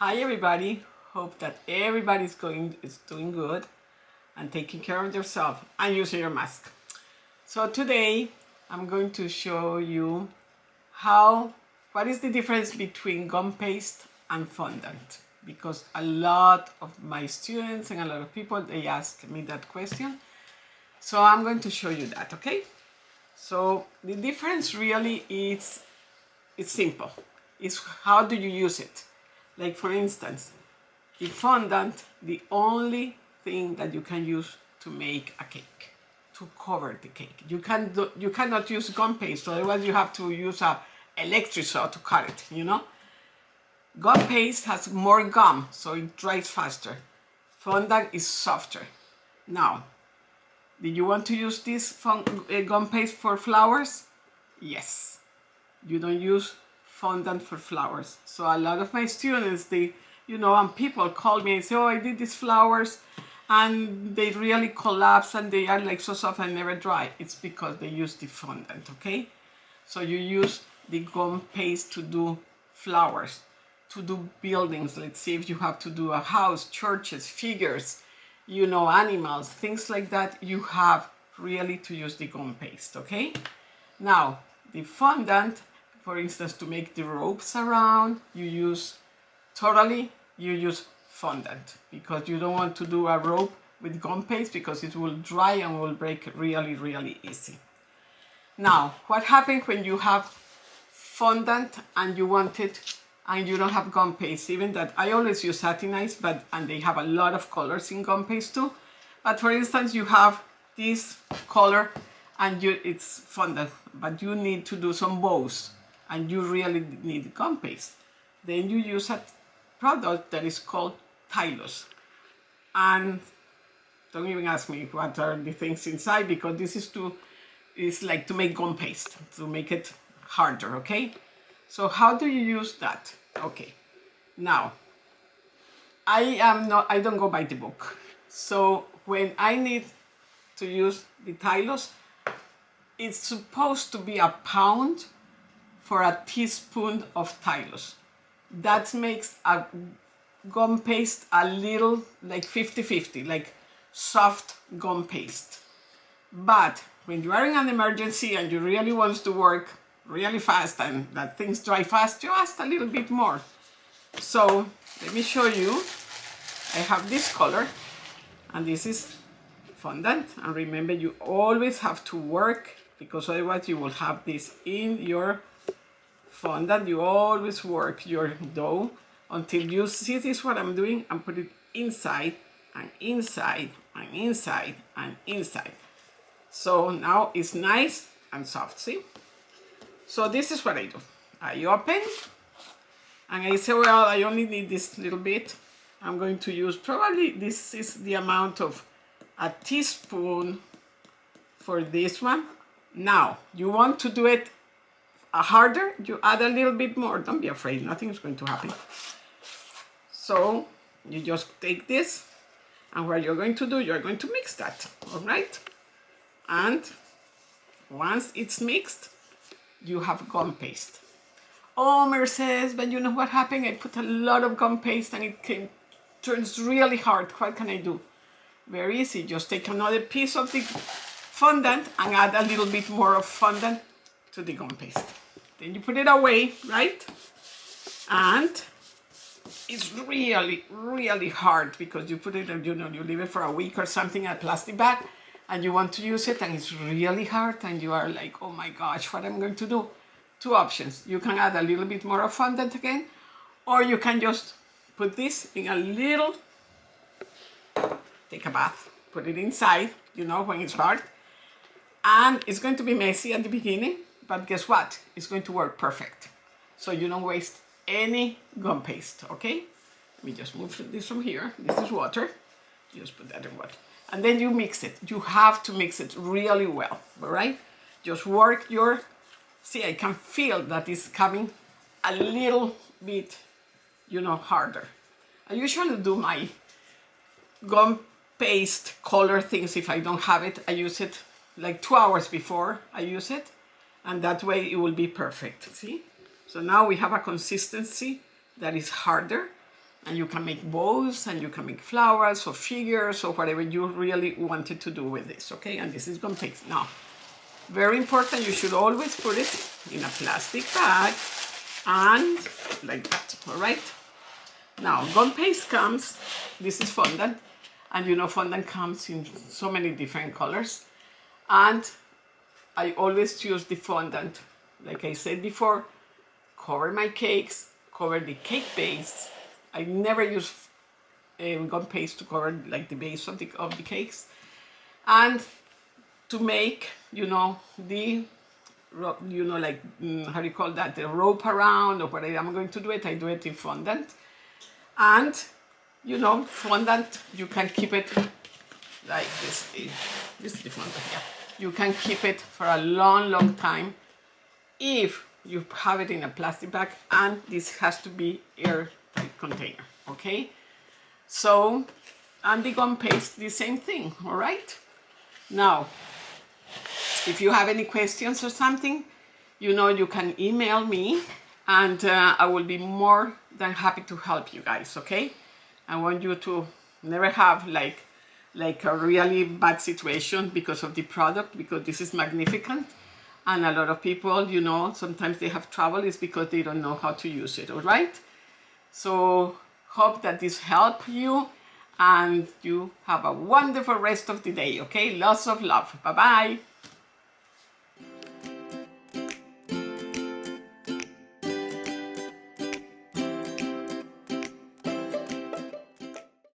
Hi everybody, hope that everybody's doing good and taking care of yourself and using your mask. So today I'm going to show you what is the difference between gum paste and fondant, because a lot of my students and a lot of people, they ask me that question. So I'm going to show you that, okay? So the difference really is, it's simple. It's how do you use it? Like for instance, the fondant, the only thing that you can use to make a cake, to cover the cake. You cannot use gum paste, otherwise you have to use a electric saw to cut it, you know? Gum paste has more gum, so it dries faster. Fondant is softer. Now, do you want to use this gum paste for flowers? Yes. You don't use fondant for flowers. So a lot of my students, and people call me and say, oh, I did these flowers and they really collapse and they are like so soft and never dry. It's because they use the fondant, okay? So you use the gum paste to do flowers, to do buildings. Let's say if you have to do a house, churches, figures, animals, things like that, you have really to use the gum paste, okay? Now, the fondant, for instance, to make the ropes around, you use fondant, because you don't want to do a rope with gum paste because it will dry and will break really, really easy. Now, what happens when you have fondant and you want it and you don't have gum paste? Even that, I always use Satin Ice, and they have a lot of colors in gum paste too. But for instance, you have this color and it's fondant, but you need to do some bows and you really need gum paste. Then you use a product that is called Tylose. And don't even ask me what are the things inside, because this is like to make gum paste, to make it harder, okay? So how do you use that? Okay, now, I don't go by the book. So when I need to use the Tylose, it's supposed to be a pound for a teaspoon of Tylose. That makes a gum paste a little like 50-50, like soft gum paste. But when you are in an emergency and you really want to work really fast and that things dry fast, you ask a little bit more. So let me show you. I have this color and this is fondant. And remember, you always have to work, because otherwise you will have this in your fondant. You always work your dough until you see this, what I'm doing, and put it inside and inside and inside and inside. So now it's nice and soft, see? So this is what I do. I open and I say, well, I only need this little bit. I'm going to use, probably this is the amount of a teaspoon for this one. Now, you want to do it harder, you add a little bit more. Don't be afraid, nothing is going to happen. So you just take this, and what you're going to do, you're going to mix that, all right? And once it's mixed, you have gum paste. Oh, Mercedes, but you know what happened? I put a lot of gum paste and it turns really hard. What can I do? Very easy, just take another piece of the fondant and add a little bit more of fondant to the gum paste. Then you put it away, right? And it's really, really hard because you put it, you leave it for a week or something in a plastic bag and you want to use it and it's really hard and you are like, oh my gosh, what am I going to do? Two options. You can add a little bit more of fondant again, or you can just put this in a little, take a bath, put it inside, when it's hard. And it's going to be messy at the beginning, but guess what? It's going to work perfect. So you don't waste any gum paste, okay? Let me just move this from here. This is water. You just put that in water. And then you mix it. You have to mix it really well, all right? Just work see, I can feel that it's coming a little bit, harder. I usually do my gum paste color things. If I don't have it, I use it like 2 hours before I use it, and that way it will be perfect, see? So now we have a consistency that is harder, And you can make bows, and you can make flowers or figures or whatever you really wanted to do with this, okay? And this is Gumpaste. Now, very important, you should always put it in a plastic bag and like that, all right? Now, Gumpaste comes, this is fondant, and you know fondant comes in so many different colors. And I always use the fondant, like I said before, cover my cakes, cover the cake base. I never use Gumpaste to cover like the base of the cakes. And to make, you know, the, you know, like, how do you call that, the rope around, or whatever I'm going to do it, I do it in fondant. And, you know, fondant, you can keep it like this. This is the fondant, yeah. You can keep it for a long, long time if you have it in a plastic bag, and this has to be airtight container, okay? So, and the Gumpaste, the same thing, all right? Now, if you have any questions or something, you know, you can email me, and I will be more than happy to help you guys, okay? I want you to never have like a really bad situation because of the product, because this is magnificent. And a lot of people, you know, sometimes they have trouble is because they don't know how to use it, all right? So hope that this helped you, and you have a wonderful rest of the day, okay? Lots of love. Bye-bye.